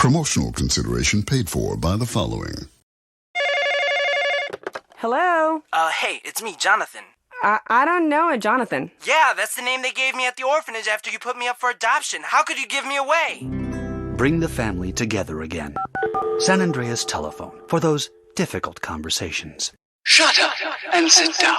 Promotional consideration paid for by the following. Hello? Hey, it's me, Jonathan. I don't know a Jonathan. Yeah, that's the name they gave me at the orphanage after you put me up for adoption. How could you give me away? Bring the family together again. San Andreas Telephone for those difficult conversations. Shut up and sit down.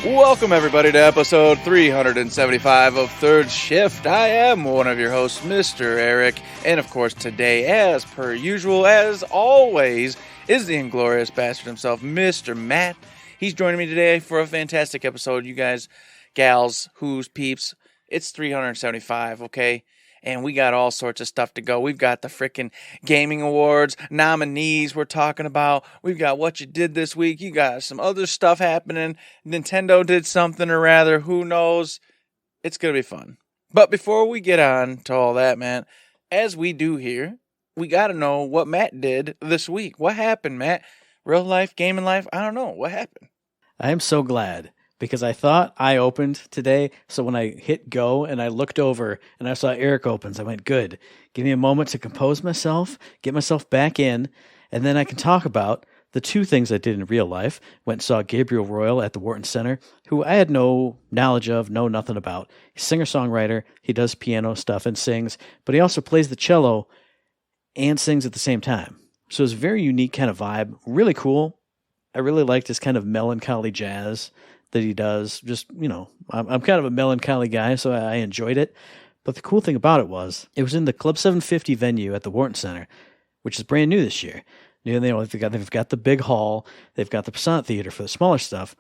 Welcome, everybody, to episode 375 of Third Shift. I am one of your hosts, Mr. Eric, and of course today, as per usual, as always, is the inglorious bastard himself, Mr. Matt. He's joining me today for a fantastic episode. You guys, gals, who's, peeps, it's 375, okay? And we got all sorts of stuff to go. We've got the frickin' gaming awards, nominees we're talking about. We've got what you did this week. You got some other stuff happening. Nintendo did something or rather. Who knows? It's going to be fun. But before we get on to all that, man, as we do here, we got to know what Matt did this week. What happened, Matt? Real life, gaming life? I don't know. What happened? I am so glad. Because I thought I opened today, so when I hit go and I looked over and I saw Eric opens, I went, good. Give me a moment to compose myself, get myself back in, and then I can talk about the two things I did in real life. Went and saw Gabriel Royal at the Wharton Center, who I had no knowledge of, know nothing about. He's a singer-songwriter, he does piano stuff and sings, but he also plays the cello and sings at the same time. So it's a very unique kind of vibe, really cool. I really liked his kind of melancholy jazz that he does. Just, you know, I'm kind of a melancholy guy, so I enjoyed it. But the cool thing about it was in the Club 750 venue at the Wharton Center, which is brand new this year. You know, they've got the big hall, they've got the Passant Theater for the smaller stuff,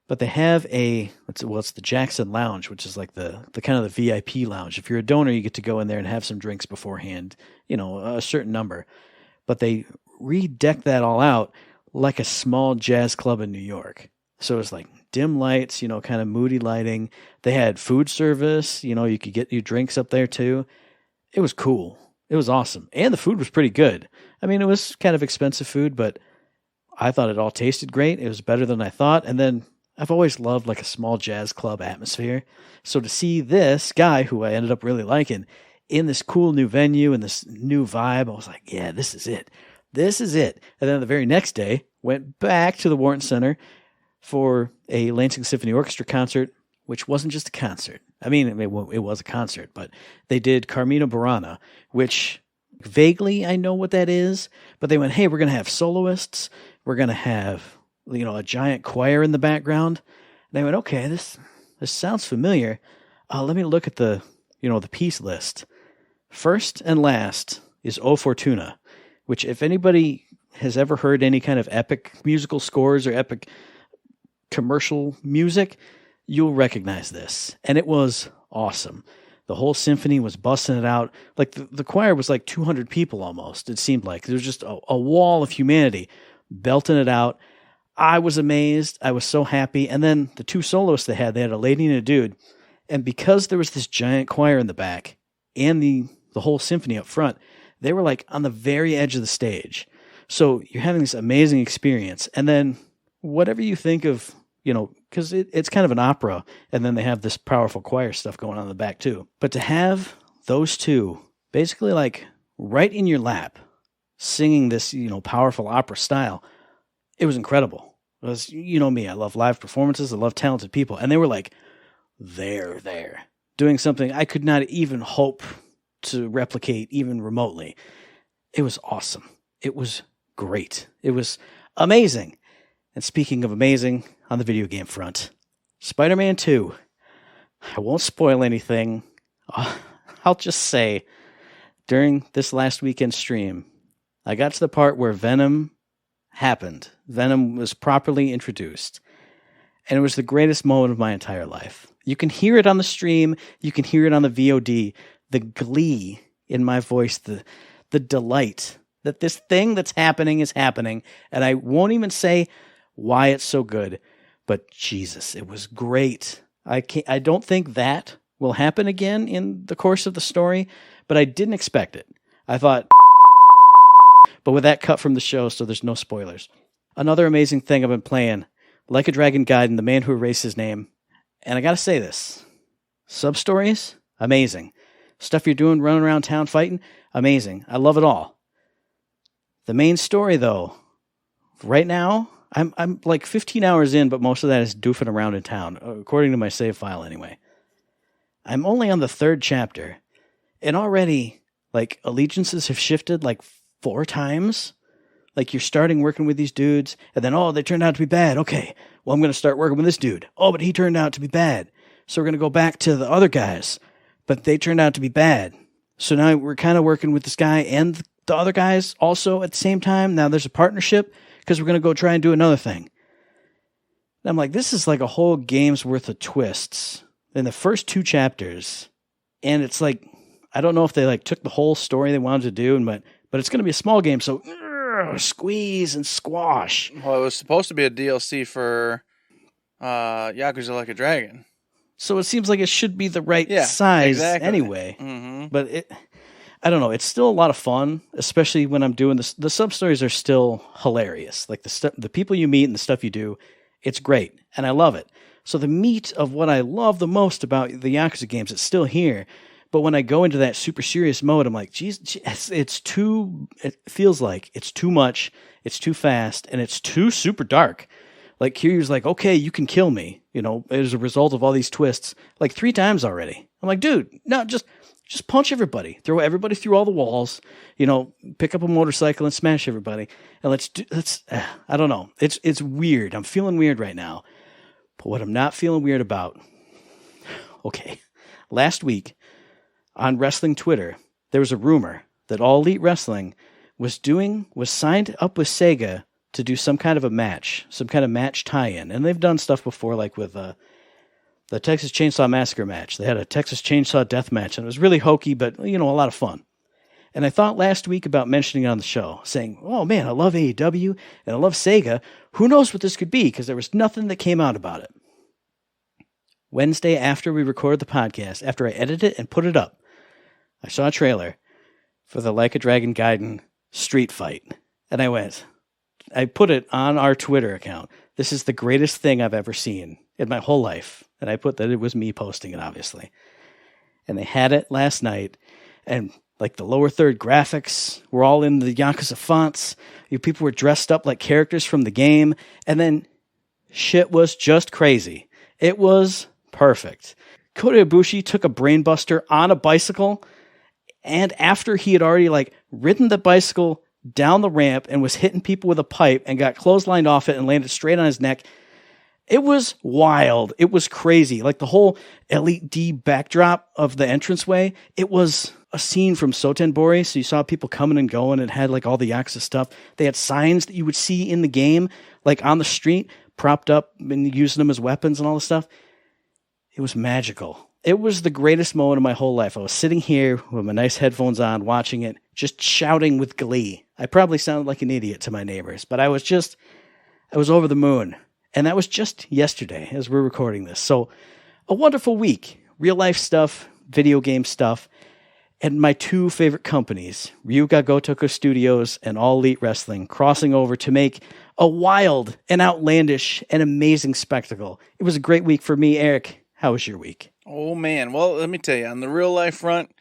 but they have it's the Jackson Lounge, which is like the kind of the VIP lounge. If you're a donor, you get to go in there and have some drinks beforehand, you know, a certain number. But they redecked that all out like a small jazz club in New York. So it's like dim lights, you know, kind of moody lighting. They had food service, you know, you could get your drinks up there too. It was cool. It was awesome. And the food was pretty good. I mean, it was kind of expensive food, but I thought it all tasted great. It was better than I thought. And then I've always loved like a small jazz club atmosphere. So to see this guy who I ended up really liking in this cool new venue and this new vibe, I was like, yeah, this is it. This is it. And then the very next day, went back to the Wharton Center for a Lansing Symphony Orchestra concert, which wasn't just a concert. I mean, it was a concert, but they did Carmina Burana, which vaguely I know what that is, but they went, hey, we're going to have soloists. We're going to have, you know, a giant choir in the background. And I went, okay, this sounds familiar. Let me look at the piece list. First and last is O Fortuna, which if anybody has ever heard any kind of epic musical scores or epic commercial music, you'll recognize this. And it was awesome. The whole symphony was busting it out. Like the choir was like 200 people almost, it seemed like. There was just a wall of humanity belting it out. I was amazed. I was so happy. And then the two soloists they had a lady and a dude. And because there was this giant choir in the back and the whole symphony up front, they were like on the very edge of the stage. So you're having this amazing experience. And then whatever you think of, you know, because it's kind of an opera, and then they have this powerful choir stuff going on in the back too. But to have those two basically like right in your lap singing this, you know, powerful opera style, it was incredible. It was, you know me, I love live performances, I love talented people, and they were like there, doing something I could not even hope to replicate even remotely. It was awesome. It was great. It was amazing. And speaking of amazing, on the video game front, Spider-Man 2. I won't spoil anything. I'll just say, during this last weekend stream, I got to the part where Venom happened. Venom was properly introduced. And it was the greatest moment of my entire life. You can hear it on the stream. You can hear it on the VOD. The glee in my voice, the delight that this thing that's happening is happening. And I won't even say why it's so good, but Jesus, it was great. I don't think that will happen again in the course of the story, but I didn't expect it. I thought, but with that cut from the show, so there's no spoilers. Another amazing thing I've been playing Like a Dragon Gaiden, The Man Who Erased His Name. And I gotta say this. Sub-stories, amazing. Stuff you're doing, running around town fighting, amazing. I love it all. The main story, though, right now, I'm like 15 hours in, but most of that is doofing around in town, according to my save file anyway. I'm only on the 3rd chapter, and already, like, allegiances have shifted like 4 times. Like, you're starting working with these dudes, and then, oh, they turned out to be bad. Okay, well, I'm going to start working with this dude. Oh, but he turned out to be bad. So we're going to go back to the other guys, but they turned out to be bad. So now we're kind of working with this guy and the other guys also at the same time. Now there's a partnership because we're going to go try and do another thing. And I'm like, this is like a whole game's worth of twists in the first 2 chapters. And it's like, I don't know if they like took the whole story they wanted to do, but it's going to be a small game. So squeeze and squash. Well, it was supposed to be a DLC for Yakuza Like a Dragon. So it seems like it should be the right size exactly. anyway. Mm-hmm. But I don't know. It's still a lot of fun, especially when I'm doing this. The sub-stories are still hilarious. Like the people you meet and the stuff you do, it's great. And I love it. So the meat of what I love the most about the Yakuza games, it's still here. But when I go into that super serious mode, I'm like, geez, it feels like it's too much, it's too fast, and it's too super dark. Like, Kiryu's like, okay, you can kill me, as a result of all these twists, like 3 times already. I'm like, dude, no, just punch everybody. Throw everybody through all the walls, pick up a motorcycle and smash everybody. And I don't know. It's weird. I'm feeling weird right now. But what I'm not feeling weird about, okay, last week on wrestling Twitter, there was a rumor that All Elite Wrestling was signed up with Sega to do some kind of match tie-in. And they've done stuff before, like with the Texas Chainsaw Massacre match. They had a Texas Chainsaw Death match, and it was really hokey, but, a lot of fun. And I thought last week about mentioning it on the show, saying, oh man, I love AEW, and I love Sega. Who knows what this could be? Because there was nothing that came out about it. Wednesday, after we recorded the podcast, after I edited it and put it up, I saw a trailer for the Like a Dragon Gaiden street fight. And I put it on our Twitter account. This is the greatest thing I've ever seen in my whole life. And I put that it was me posting it, obviously. And they had it last night. And like the lower third graphics were all in the Yakuza fonts. People were dressed up like characters from the game. And then shit was just crazy. It was perfect. Kota Ibushi took a brainbuster on a bicycle. And after he had already ridden the bicycle down the ramp and was hitting people with a pipe and got clotheslined off it and landed straight on his neck, it was wild. It was crazy. Like the whole Elite D backdrop of the entranceway, it was a scene from Sotenbori. So you saw people coming and going and had all the Yakuza stuff. They had signs that you would see in the game, on the street, propped up and using them as weapons and all this stuff. It was magical. It was the greatest moment of my whole life. I was sitting here with my nice headphones on, watching it, just shouting with glee. I probably sounded like an idiot to my neighbors, but I was over the moon. And that was just yesterday as we're recording this. So a wonderful week. Real life stuff, video game stuff, and my 2 favorite companies, Ryuga Gotoku Studios and All Elite Wrestling, crossing over to make a wild and outlandish and amazing spectacle. It was a great week for me. Eric, how was your week? Oh, man. Well, let me tell you, on the real life front,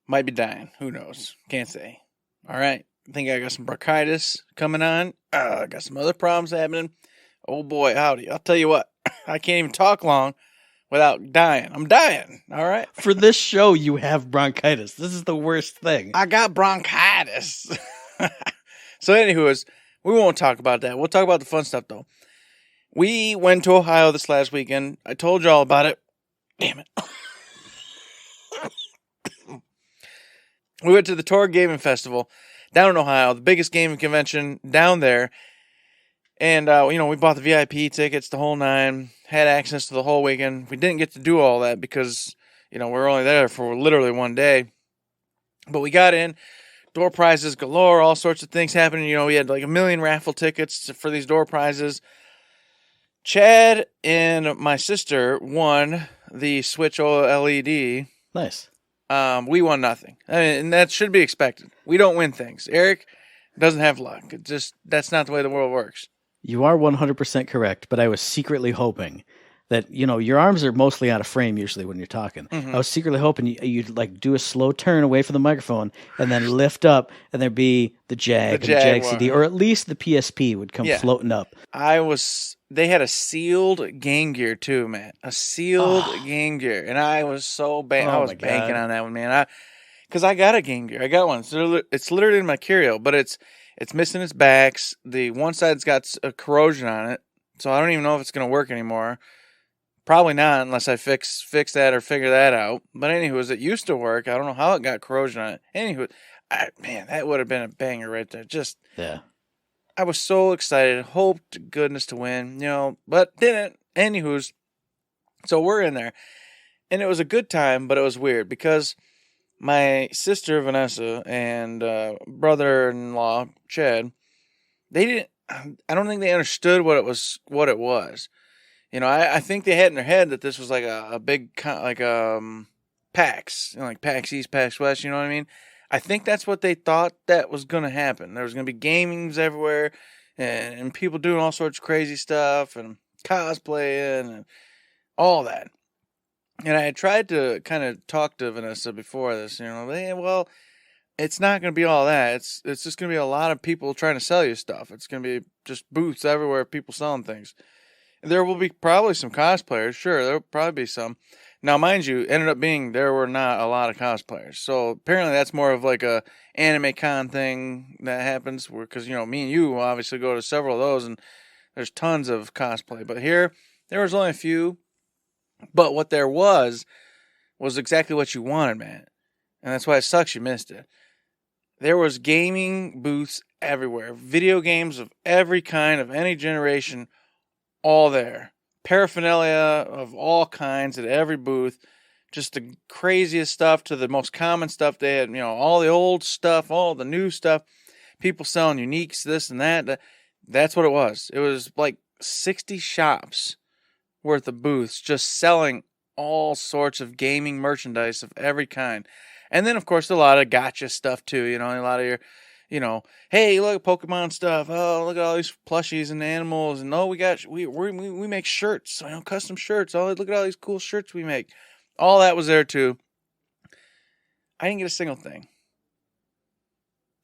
might be dying. Who knows? Can't say. All right. I think I got some bronchitis coming on. I got some other problems happening. Oh, boy, howdy. I'll tell you what. I can't even talk long without dying. I'm dying. All right. For this show, you have bronchitis. This is the worst thing. I got bronchitis. So, anywho, we won't talk about that. We'll talk about the fun stuff, though. We went to Ohio this last weekend. I told you all about it. Damn it. We went to the Torg Gaming Festival down in Ohio, the biggest gaming convention down there. And, we bought the VIP tickets, the whole 9, had access to the whole weekend. We didn't get to do all that because, we're only there for literally one day. But we got in, door prizes galore, all sorts of things happening. We had 1 million raffle tickets for these door prizes. Chad and my sister won the Switch OLED. Nice. We won nothing. And that should be expected. We don't win things. Eric doesn't have luck. That's not the way the world works. You are 100% correct, but I was secretly hoping that, your arms are mostly out of frame usually when you're talking. I was secretly hoping you'd like do a slow turn away from the microphone and then lift up and there'd be the Jag, and the Jag CD, or at least the PSP would come floating up. They had a sealed Game Gear too, man. A sealed Game Gear. And I was so banking on that one, man. Because I got a Game Gear. I got one. So it's literally in my curio, but it's missing its backs. The one side's got a corrosion on it, so I don't even know if it's going to work anymore. Probably not unless I fix that or figure that out. But anywho, as it used to work, I don't know how it got corrosion on it. Anywho, man, that would have been a banger right there. I was so excited, hoped to goodness to win, but didn't. Anywho's, so we're in there. And it was a good time, but it was weird because my sister, Vanessa, and brother-in-law, Chad, I don't think they understood what it was. I think they had in their head that this was like a big, PAX, like PAX East, PAX West, you know what I mean? I think that's what they thought that was going to happen. There was going to be gamings everywhere and people doing all sorts of crazy stuff and cosplaying and all that. And I had tried to kind of talk to Vanessa before this, well, it's not going to be all that. It's just going to be a lot of people trying to sell you stuff. It's going to be just booths everywhere, people selling things. There will be probably some cosplayers. Sure, there will probably be some. Now, mind you, ended up being there were not a lot of cosplayers. So apparently that's more of like a anime con thing that happens because, me and you obviously go to several of those and there's tons of cosplay. But here, there was only a few. But what there was exactly what you wanted, man. And that's why it sucks you missed it. There was gaming booths everywhere. Video games of every kind, of any generation, all there. Paraphernalia of all kinds at every booth. Just the craziest stuff to the most common stuff. They had, all the old stuff, all the new stuff. People selling uniques, this and that. That's what it was. It was like 60 shops worth of booths just selling all sorts of gaming merchandise of every kind. And then, of course, a lot of gotcha stuff, too. A lot of your, hey, look at Pokemon stuff. Oh, look at all these plushies and animals. And, oh, we make shirts, custom shirts. Oh, look at all these cool shirts we make. All that was there, too. I didn't get a single thing.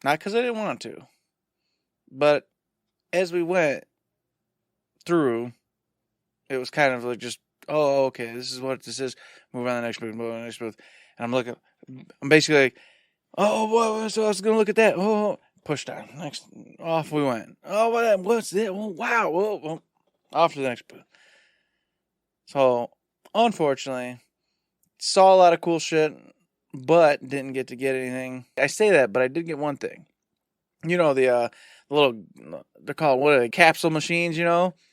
Not because I didn't want to. But as we went through, it was kind of like just, oh, okay, this is what this is. Move on to the next booth, And I'm basically like, oh, what? So I was going to look at that. Oh, push down. Next, off we went. Oh, what's that? Oh, wow. Well, off to the next booth. So, unfortunately, saw a lot of cool shit, but didn't get to get anything. I say that, but I did get one thing. The little, they're called, what are they, capsule machines,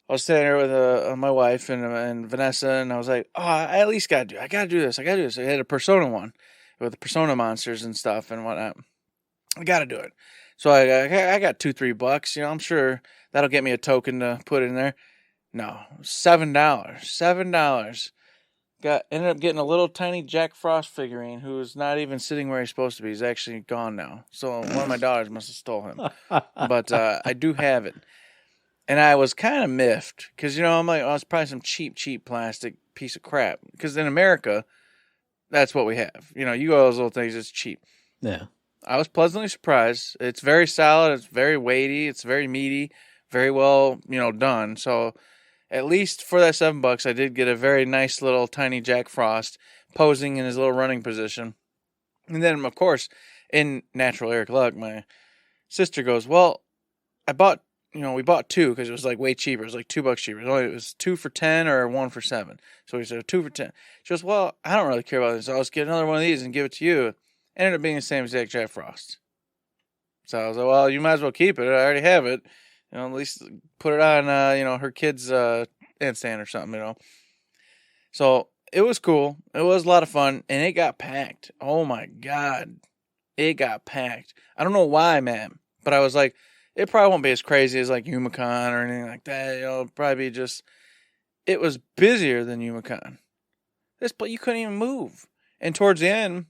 I was sitting there with my wife and Vanessa, and I was like, oh, I at least I gotta do this. I had a Persona one with the Persona monsters and stuff and whatnot. I gotta do it. So I got $2-3. I'm sure that'll get me a token to put in there. No, $7. Ended up getting a little tiny Jack Frost figurine who's not even sitting where he's supposed to be. He's actually gone now. So one of my daughters must have stole him. But I do have it. And I was kind of miffed because, I'm like, oh, it's probably some cheap plastic piece of crap. Because in America, that's what we have. You go to those little things, it's cheap. Yeah. I was pleasantly surprised. It's very solid. It's very weighty. It's very meaty. Very well, done. So at least for that $7, I did get a very nice little tiny Jack Frost posing in his little running position. And then, of course, in natural Eric luck, my sister goes, well, I bought, we bought two because it was like way cheaper. It was like $2 cheaper. It was 2 for $10 or 1 for $7. So we said 2 for $10. She goes, well, I don't really care about this. So I'll just get another one of these and give it to you. Ended up being the same exact Jack Frost. So I was like, well, you might as well keep it. I already have it. At least put it on, her kid's handstand or something, So it was cool. It was a lot of fun. And it got packed. Oh, my God. It got packed. I don't know why, man. But I was like, it probably won't be as crazy as like Umicon or anything like that. It'll probably be just, it was busier than Umicon. But you couldn't even move. And towards the end,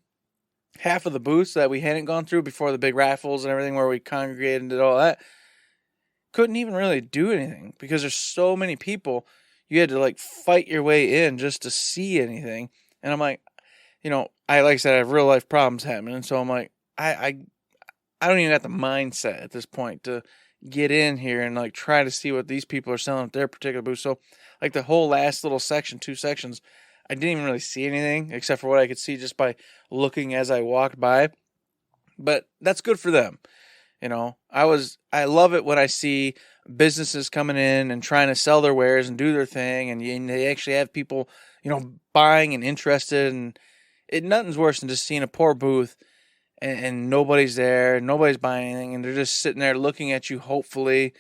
half of the booths that we hadn't gone through before the big raffles and everything where we congregated and did all that, couldn't even really do anything because there's so many people. You had to like fight your way in just to see anything. And I'm like, like I said, I have real life problems happening. So I'm like, I don't even have the mindset at this point to get in here and like try to see what these people are selling at their particular booth. So like the whole last little section, 2 sections, I didn't even really see anything except for what I could see just by looking as I walked by. But that's good for them. I love it when I see businesses coming in and trying to sell their wares and do their thing, and they actually have people, buying and interested, and nothing's worse than just seeing a poor booth and nobody's there, nobody's buying anything, and they're just sitting there looking at you. Hopefully,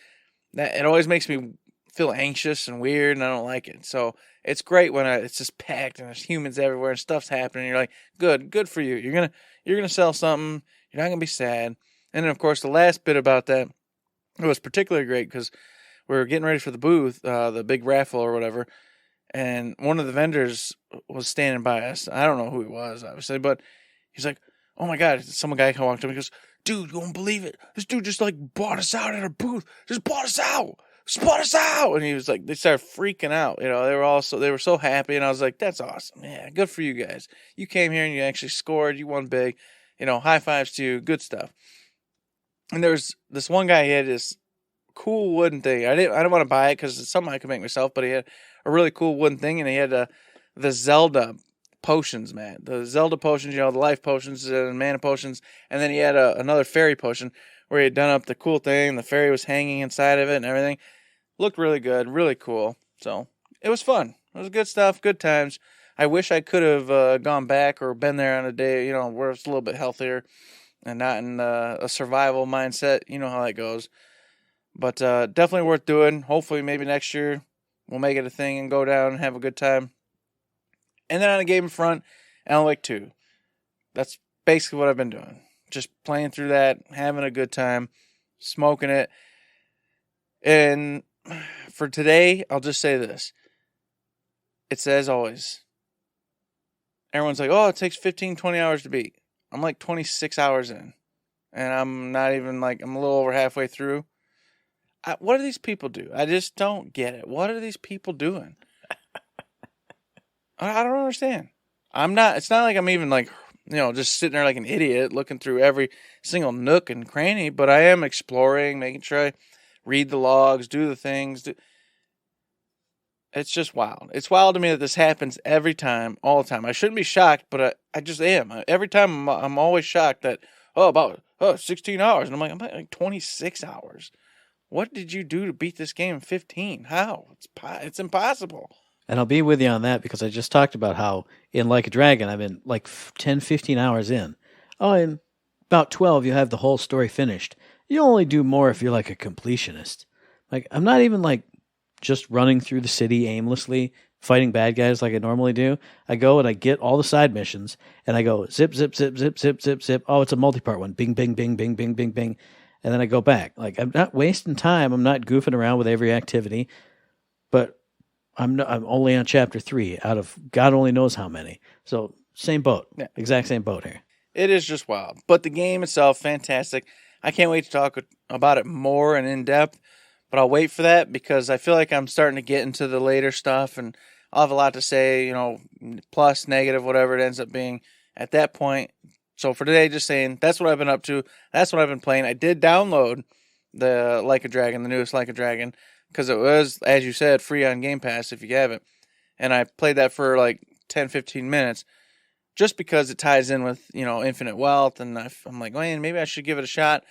that it always makes me feel anxious and weird, and I don't like it. So it's great when it's just packed and there's humans everywhere and stuff's happening. You're like, good for you. You're gonna sell something. You're not gonna be sad. And then of course the last bit about that, it was particularly great because we were getting ready for the booth, the big raffle or whatever, and one of the vendors was standing by us. I don't know who he was, obviously, but he's like, "Oh my God!" Some guy walked up and he goes, "Dude, you won't believe it. This dude just like bought us out at our booth. Just bought us out. Just bought us out." And he was like, they started freaking out. They were so happy, and I was like, "That's awesome. Yeah, good for you guys. You came here and you actually scored. You won big. High fives to you. Good stuff." And there was this one guy, he had this cool wooden thing. I didn't want to buy it because it's something I could make myself, but he had a really cool wooden thing, and he had the Zelda potions, man. The Zelda potions, the life potions and mana potions, and then he had another fairy potion where he had done up the cool thing. The fairy was hanging inside of it and everything. Looked really good, really cool. So it was fun. It was good stuff, good times. I wish I could have gone back or been there on a day, where it's a little bit healthier and not in a survival mindset. You know how that goes. But definitely worth doing. Hopefully maybe next year we'll make it a thing and go down and have a good time. And then on the game front, Alan Wake 2. That's basically what I've been doing. Just playing through that, having a good time, smoking it. And for today, I'll just say this. It's as always. Everyone's like, oh, it takes 15, 20 hours to beat. I'm like 26 hours in. And I'm not even I'm a little over halfway through. What do these people do? I just don't get it. What are these people doing? I don't understand. It's not like I'm even just sitting there like an idiot looking through every single nook and cranny, but I am exploring, making sure I read the logs, do the things. It's just wild. It's wild to me that this happens every time, all the time. I shouldn't be shocked, but I just am. Every time I'm always shocked that, about 16 hours. And I'm like 26 hours. What did you do to beat this game in 15? How? It's impossible. And I'll be with you on that because I just talked about how in Like a Dragon, I've been 10, 15 hours in. Oh, in about 12, you have the whole story finished. You only do more if you're like a completionist. I'm not even just running through the city aimlessly, fighting bad guys like I normally do. I go and I get all the side missions, and I go zip, zip, zip, zip, zip, zip, zip. Oh, it's a multi-part one. Bing, bing, bing, bing, bing, bing, bing. And then I go back. I'm not wasting time. I'm not goofing around with every activity. But I'm only on chapter 3 out of God only knows how many. So same boat. Yeah. Exact same boat here. It is just wild. But the game itself, fantastic. I can't wait to talk about it more and in depth. But I'll wait for that because I feel like I'm starting to get into the later stuff. And I'll have a lot to say, plus, negative, whatever it ends up being at that point. So for today, just saying, that's what I've been up to. That's what I've been playing. I did download the Like a Dragon, the newest Like a Dragon, because it was, as you said, free on Game Pass if you have it. And I played that for 10, 15 minutes just because it ties in with, Infinite Wealth. And I'm like, man, maybe I should give it a shot.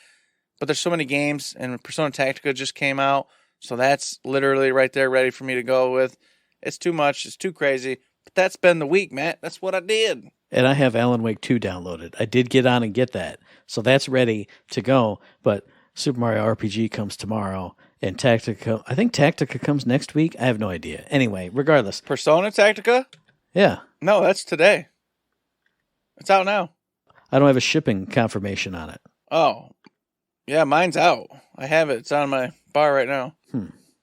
But there's so many games, and Persona Tactica just came out. So that's literally right there ready for me to go with. It's too much. It's too crazy. But that's been the week, Matt. That's what I did. And I have Alan Wake 2 downloaded. I did get on and get that. So that's ready to go. But Super Mario RPG comes tomorrow. And Tactica, I think Tactica comes next week. I have no idea. Anyway, regardless. Persona Tactica? Yeah. No, that's today. It's out now. I don't have a shipping confirmation on it. Oh. Yeah, mine's out. I have it. It's on my bar right now.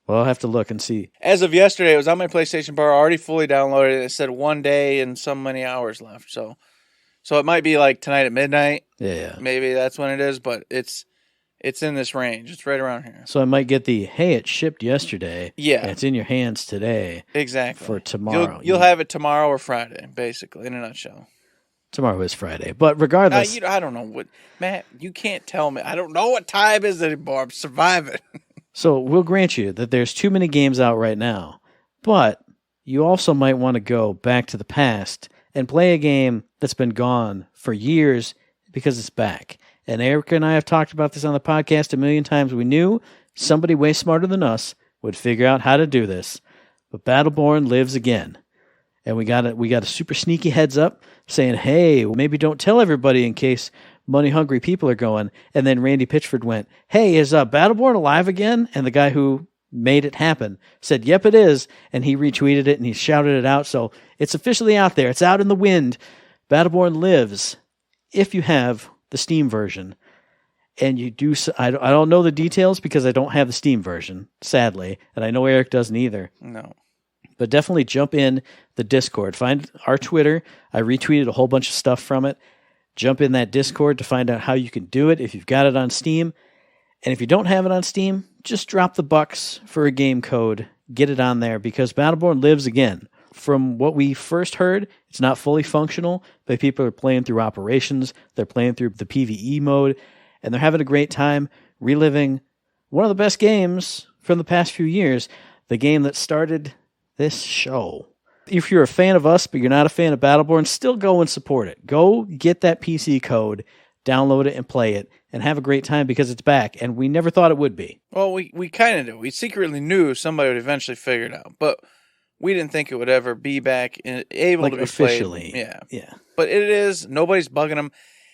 Well, I'll have to look and see. As of yesterday, it was on my PlayStation bar, already fully downloaded. It said 1 day and so many hours left. So it might be tonight at midnight. Yeah. Maybe that's when it is, but it's It's in this range. It's right around here. So I might get the, hey, it shipped yesterday. Yeah. And it's in your hands today. Exactly. For tomorrow. You'll have it tomorrow or Friday, basically, in a nutshell. Tomorrow is Friday. But regardless. I don't know what, Matt, you can't tell me. I don't know what time is anymore. I'm surviving. So we'll grant you that there's too many games out right now. But you also might want to go back to the past and play a game that's been gone for years because it's back. And Eric and I have talked about this on the podcast a million times. We knew somebody way smarter than us would figure out how to do this. But Battleborn lives again. And we got a super sneaky heads up saying, hey, maybe don't tell everybody in case money-hungry people are going. And then Randy Pitchford went, hey, is Battleborn alive again? And the guy who made it happen said, yep, it is. And he retweeted it and he shouted it out. So it's officially out there. It's out in the wind. Battleborn lives if you have the Steam version. And you do, I don't know the details because I don't have the Steam version, sadly. And I know Eric doesn't either. No. But definitely jump in the Discord. Find our Twitter. I retweeted a whole bunch of stuff from it. Jump in that Discord to find out how you can do it if you've got it on Steam. And if you don't have it on Steam, just drop the bucks for a game code. Get it on there because Battleborn lives again. From what we first heard, it's not fully functional, but people are playing through operations. They're playing through the PvE mode, and they're having a great time reliving one of the best games from the past few years, the game that started this show. If you're a fan of us, but you're not a fan of Battleborn, still go and support it. Go get that PC code, download it, and play it, and have a great time because it's back, and we never thought it would be. Well, we kind of do. We secretly knew somebody would eventually figure it out, but we didn't think it would ever be back and able to be officially played. Yeah. But it is. Nobody's bugging them.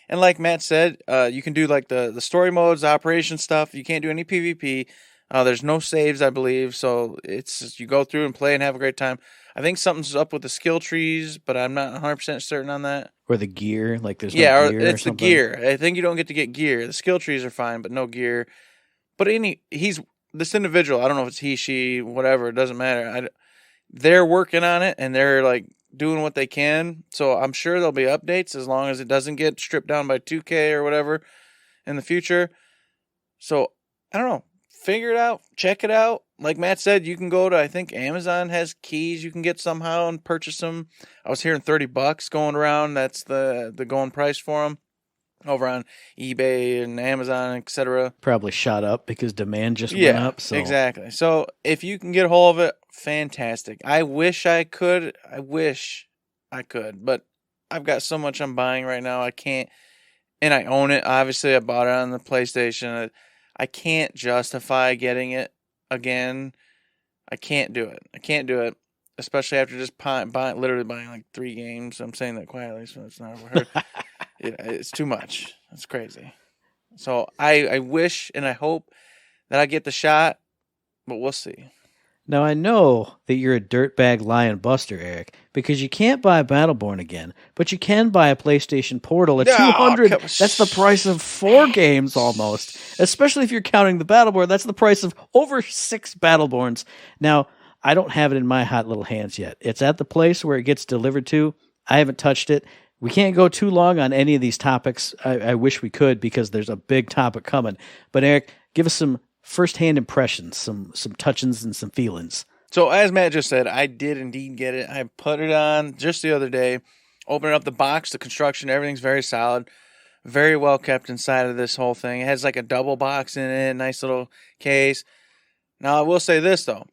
And like Matt said, you can do like the story modes, the operation stuff. You can't do any PvP. There's no saves, I believe. So it's you go through and play and have a great time. I think something's up with the skill trees, but I'm not 100% certain on that. Or the gear, like there's no gear. Yeah, it's the something. gear. I think you don't get to get gear. The skill trees are fine, but no gear. But he's this individual. I don't know if it's he, she, whatever. It doesn't matter. They're working on it, and they're like doing what they can. So I'm sure there'll be updates as long as it doesn't get stripped down by 2K or whatever in the future. So I don't know. Figure it out. Check it out. Like Matt said, you can go to, I think Amazon has keys you can get somehow and purchase them. I was hearing $30 going around. That's the going price for them over on eBay and Amazon, etc. Probably shot up because demand just went up. So. Exactly. So if you can get a hold of it, fantastic. I wish I could. But I've got so much I'm buying right now. I can't. And I own it. Obviously, I bought it on the PlayStation. I can't justify getting it again. I can't do it. Especially after just literally buying like 3 games. I'm saying that quietly, so it's not overheard. It's too much. It's crazy. So I wish and I hope that I get the shot, but we'll see. Now, I know that you're a dirtbag lion buster, Eric, because you can't buy Battleborn again, but you can buy a PlayStation Portal at $200. That's the price of 4 games almost, especially if you're counting the Battleborn. That's the price of over 6 Battleborns. Now, I don't have it in my hot little hands yet. It's at the place where it gets delivered to. I haven't touched it. We can't go too long on any of these topics. I wish we could because there's a big topic coming. But, Eric, give us some first-hand impressions, some touchings and some feelings. So as Matt just said, I did indeed get it. I put it on just the other day, opening up the box, the construction, everything's very solid, very well kept inside of this whole thing. It has like a double box in it, nice little case. Now I will say this though,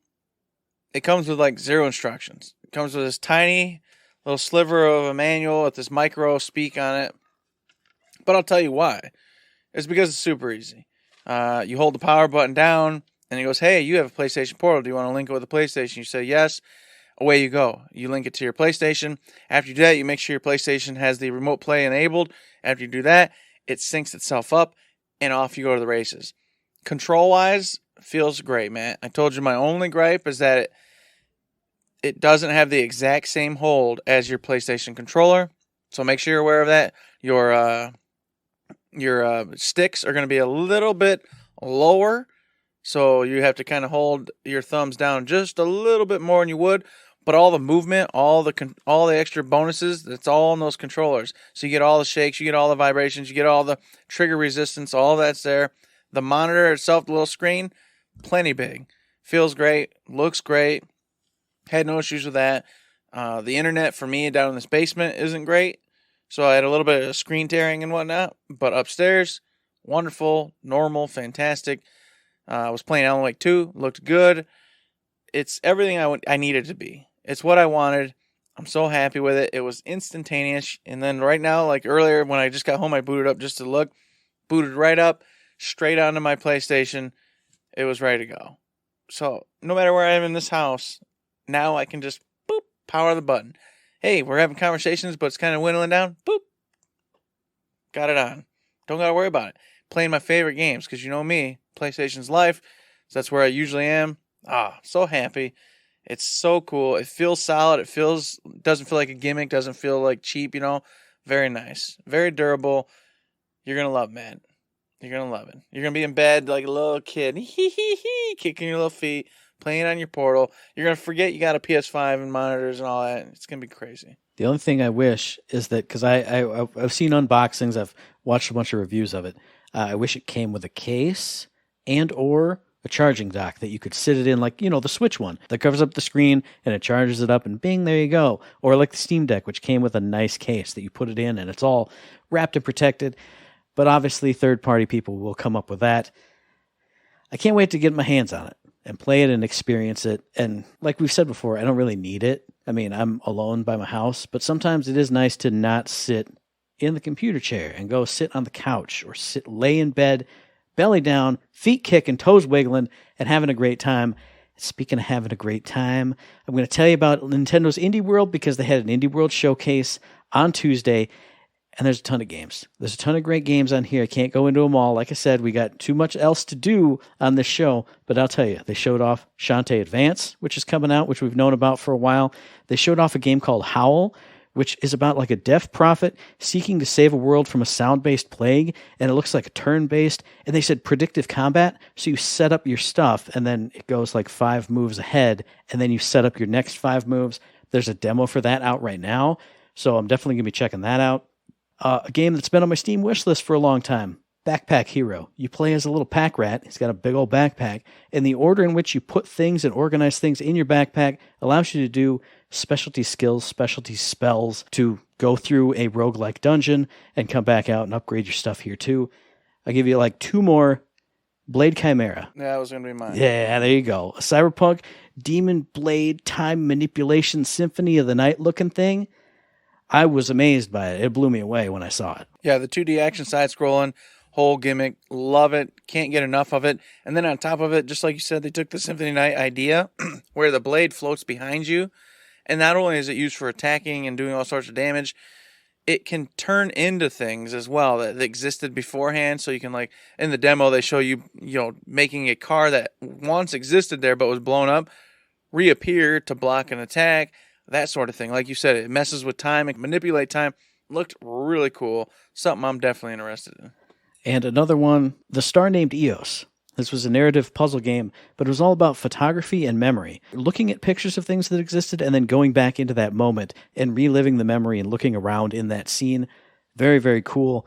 it comes with like 0 instructions. It comes with this tiny little sliver of a manual with this micro speak on it. But I'll tell you why. It's because it's super easy. You hold the power button down, and it goes, hey, you have a PlayStation Portal. Do you want to link it with a PlayStation? You say yes. Away you go. You link it to your PlayStation. After you do that, you make sure your PlayStation has the remote play enabled. After you do that, it syncs itself up, and off you go to the races. Control-wise, feels great, man. I told you my only gripe is that it doesn't have the exact same hold as your PlayStation controller. So make sure you're aware of that. Your sticks are going to be a little bit lower, so you have to kind of hold your thumbs down just a little bit more than you would. But all the movement, all the extra bonuses, that's all in those controllers. So you get all the shakes, you get all the vibrations, you get all the trigger resistance, all that's there. The monitor itself, the little screen, plenty big. Feels great. Looks great. Had no issues with that. The internet for me down in this basement isn't great. So I had a little bit of screen tearing and whatnot. But upstairs, wonderful, normal, fantastic. I was playing Alan Wake 2. Looked good. It's everything I needed to be. It's what I wanted. I'm so happy with it. It was instantaneous. And then right now, like earlier when I just got home, I booted up just to look. Booted right up, straight onto my PlayStation. It was ready to go. So no matter where I am in this house, now I can just, boop, power the button. Hey, we're having conversations, but it's kind of whittling down. Boop. Got it on. Don't got to worry about it. Playing my favorite games, because you know me, PlayStation's life. So that's where I usually am. So happy. It's so cool. It feels solid. Doesn't feel like a gimmick. Doesn't feel like cheap, Very nice. Very durable. You're going to love it, man. You're going to love it. You're going to be in bed like a little kid. Kicking your little feet. Playing on your Portal. You're going to forget you got a PS5 and monitors and all that. It's going to be crazy. The only thing I wish is that, because I've seen unboxings, I've watched a bunch of reviews of it. I wish it came with a case and or a charging dock that you could sit it in, like, the Switch one that covers up the screen and it charges it up and bing, there you go. Or like the Steam Deck, which came with a nice case that you put it in and it's all wrapped and protected. But obviously third-party people will come up with that. I can't wait to get my hands on it and play it and experience it. And like we've said before, I don't really need it. I mean, I'm alone by my house, but sometimes it is nice to not sit in the computer chair and go sit on the couch or lay in bed, belly down, feet kicking, toes wiggling, and having a great time. Speaking of having a great time, I'm going to tell you about Nintendo's Indie World, because they had an Indie World showcase on Tuesday, and there's a ton of games. There's a ton of great games on here. I can't go into them all. Like I said, we got too much else to do on this show, but I'll tell you, they showed off Shantae Advance, which is coming out, which we've known about for a while. They showed off a game called Howl, which is about like a deaf prophet seeking to save a world from a sound-based plague, and it looks like a turn-based, and they said predictive combat, so you set up your stuff, and then it goes like 5 moves ahead, and then you set up your next 5 moves. There's a demo for that out right now, so I'm definitely going to be checking that out. A game that's been on my Steam wish list for a long time, Backpack Hero. You play as a little pack rat. He's got a big old backpack, and the order in which you put things and organize things in your backpack allows you to do specialty skills, specialty spells to go through a roguelike dungeon and come back out and upgrade your stuff here too. I'll give you like 2 more. Blade Chimera. Yeah, that was going to be mine. Yeah, there you go. A cyberpunk demon blade time manipulation symphony of the night looking thing. I was amazed by it. It blew me away when I saw it. Yeah, the 2D action side-scrolling, whole gimmick, love it, can't get enough of it. And then on top of it, just like you said, they took the Symphony Night idea where the blade floats behind you. And not only is it used for attacking and doing all sorts of damage, it can turn into things as well that existed beforehand. So you can, like, in the demo, they show you, making a car that once existed there but was blown up, reappear to block an attack, that sort of thing. Like you said, it messes with time and manipulate time. Looked really cool. Something I'm definitely interested in. And another one, The Star Named Eos. This was a narrative puzzle game, but it was all about photography and memory. Looking at pictures of things that existed and then going back into that moment and reliving the memory and looking around in that scene. Very, very cool.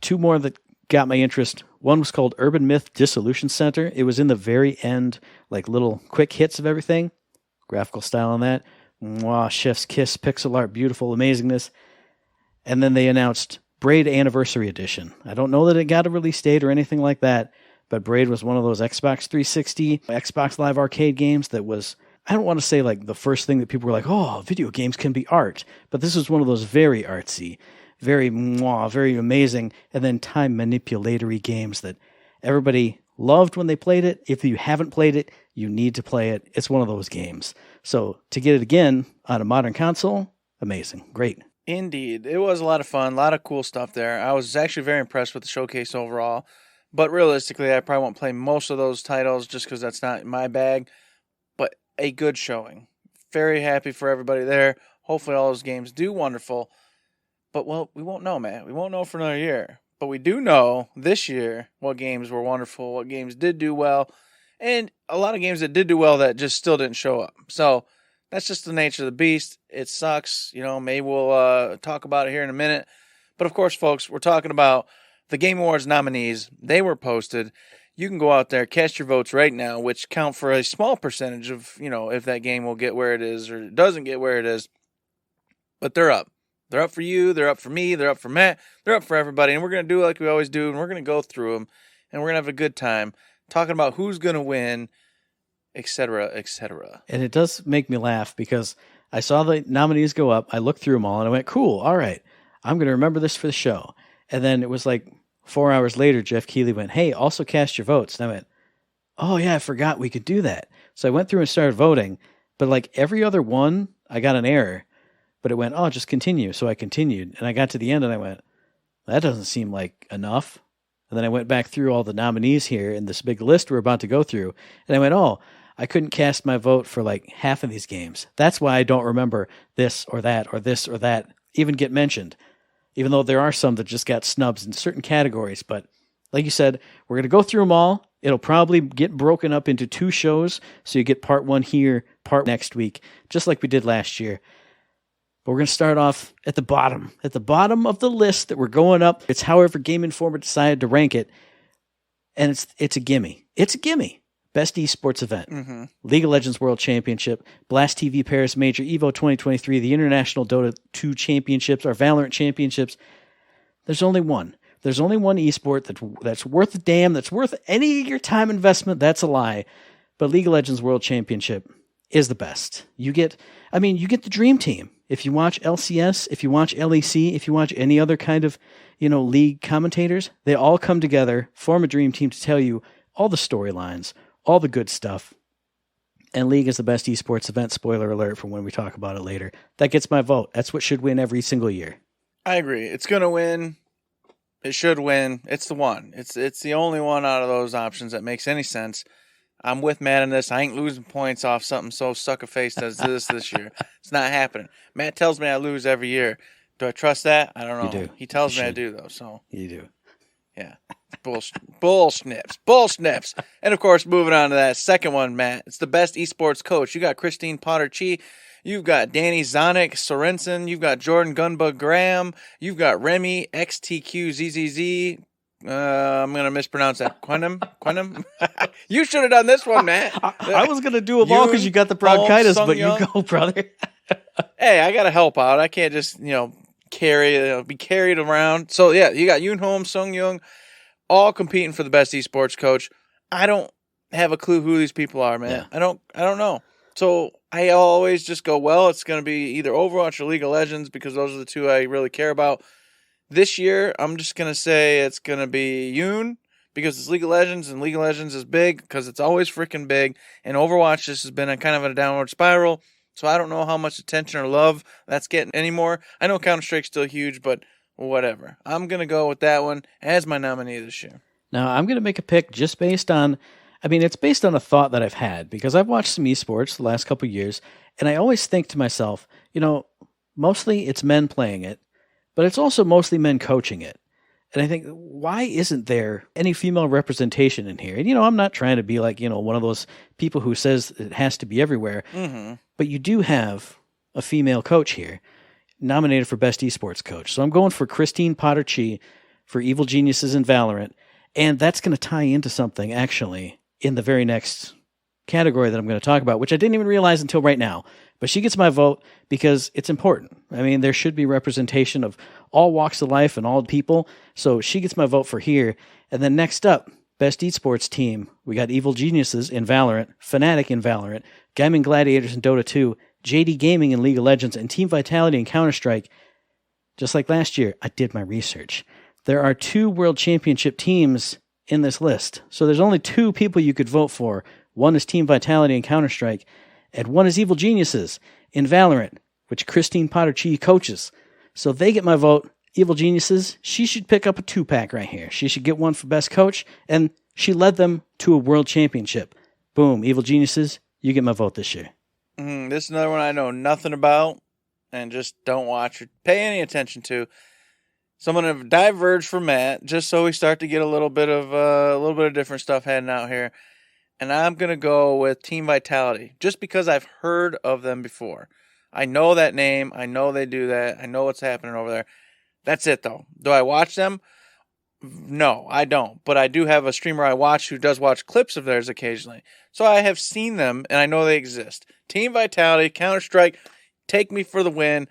2 more that got my interest. One was called Urban Myth Dissolution Center. It was in the very end, like little quick hits of everything. Graphical style on that. Mwah, chef's kiss, pixel art, beautiful amazingness. And then they announced Braid Anniversary Edition. I don't know that it got a release date or anything like that, but Braid was one of those Xbox 360, Xbox Live Arcade games that was, I don't want to say like the first thing that people were like, oh, video games can be art. But this was one of those very artsy, very mwah, very amazing, and then time manipulatory games that everybody loved when they played it. If you haven't played it, you need to play it. It's one of those games. So to get it again on a modern console, amazing. Great. Indeed. It was a lot of fun. A lot of cool stuff there. I was actually very impressed with the showcase overall. But realistically, I probably won't play most of those titles just because that's not my bag. But a good showing. Very happy for everybody there. Hopefully all those games do wonderful. But, well, we won't know, man. We won't know for another year. But we do know this year what games were wonderful, what games did do well, and a lot of games that did do well that just still didn't show up. So that's just the nature of the beast. It sucks. Maybe we'll talk about it here in a minute. But, of course, folks, we're talking about the Game Awards nominees. They were posted. you can go out there, cast your votes right now, which count for a small percentage of, if that game will get where it is or doesn't get where it is. But they're up. They're up for you. They're up for me. They're up for Matt. They're up for everybody. And we're going to do it like we always do. And we're going to go through them. And we're going to have a good time talking about who's going to win, etc., etc. And it does make me laugh because I saw the nominees go up. I looked through them all and I went, cool. All right. I'm going to remember this for the show. And then it was like 4 hours later, Jeff Keighley went, hey, also cast your votes. And I went, oh, yeah, I forgot we could do that. So I went through and started voting. But like every other one, I got an error. But it went, oh, just continue. So I continued. And I got to the end and I went, that doesn't seem like enough. And then I went back through all the nominees here in this big list we're about to go through. And I went, oh, I couldn't cast my vote for like half of these games. That's why I don't remember this or that or this or that even get mentioned. Even though there are some that just got snubs in certain categories. But like you said, we're going to go through them all. It'll probably get broken up into 2 shows. So you get part 1 here, part next week, just like we did last year. But we're going to start off at the bottom of the list that we're going up. It's however Game Informer decided to rank it. And it's a gimme. It's a gimme. Best esports event. Mm-hmm. League of Legends World Championship, Blast TV Paris Major, EVO 2023, the International Dota 2 Championships, our Valorant Championships. There's only one. There's only one esport that's worth a damn, that's worth any of your time investment. That's a lie. But League of Legends World Championship is the best. You get the dream team. If you watch LCS, if you watch LEC, if you watch any other kind of, league commentators, they all come together, form a dream team to tell you all the storylines, all the good stuff. And League is the best esports event, spoiler alert for when we talk about it later. That gets my vote. That's what should win every single year. I agree. It's going to win. It should win. It's the one. It's the only one out of those options that makes any sense. I'm with Matt in this. I ain't losing points off something so sucker-faced as this year. It's not happening. Matt tells me I lose every year. Do I trust that? I don't know. You do. He tells me I do, though. So you do. Yeah. Bull snips. And, of course, moving on to that second one, Matt. It's the best esports coach. You got Christine Potter-Chi. You've got Danny Zonic Sorensen. You've got Jordan Gunbug Graham. You've got Remy XTQZZZ. I'm going to mispronounce that. Quenem? You should have done this one, Matt. I was going to do them all because you got the bronchitis, but you go, brother. Hey, I got to help out. I can't just, be carried around. So, yeah, you got Yoon Hom, Sung Young, all competing for the best esports coach. I don't have a clue who these people are, man. Yeah. I don't know. So I always just go, well, it's going to be either Overwatch or League of Legends because those are the 2 I really care about. This year, I'm just going to say it's going to be Yoon because it's League of Legends, and League of Legends is big because it's always freaking big, and Overwatch just has been kind of a downward spiral, so I don't know how much attention or love that's getting anymore. I know Counter-Strike's still huge, but whatever. I'm going to go with that one as my nominee this year. Now, I'm going to make a pick just based on, it's based on a thought that I've had, because I've watched some esports the last couple of years, and I always think to myself, mostly it's men playing it, but it's also mostly men coaching it. And I think, why isn't there any female representation in here? And, I'm not trying to be like, one of those people who says it has to be everywhere. Mm-hmm. But you do have a female coach here, nominated for Best Esports Coach. So I'm going for Christine Potter-Chi for Evil Geniuses in Valorant. And that's going to tie into something, actually, in the very next category that I'm going to talk about, which I didn't even realize until right now. But she gets my vote because it's important. There should be representation of all walks of life and all people. So she gets my vote for here. And then next up, Best Esports Team. We got Evil Geniuses in Valorant, Fnatic in Valorant, Gaming Gladiators in Dota 2, JD Gaming in League of Legends, and Team Vitality in Counter-Strike. Just like last year, I did my research. There are 2 World Championship teams in this list. So there's only 2 people you could vote for. One is Team Vitality in Counter-Strike, and one is Evil Geniuses in Valorant, which Christine Potter-Chi coaches. So they get my vote. Evil Geniuses, she should pick up a 2-pack right here. She should get one for Best Coach, and she led them to a World Championship. Boom, Evil Geniuses, you get my vote this year. This is another one I know nothing about and just don't watch or pay any attention to. So I'm going to diverge from Matt just so we start to get a little bit of different stuff heading out here. And I'm going to go with Team Vitality just because I've heard of them before. I know that name. I know they do that. I know what's happening over there. That's it, though. Do I watch them? No, I don't. But I do have a streamer I watch who does watch clips of theirs occasionally. So I have seen them, and I know they exist. Team Vitality, Counter-Strike, take me for the win.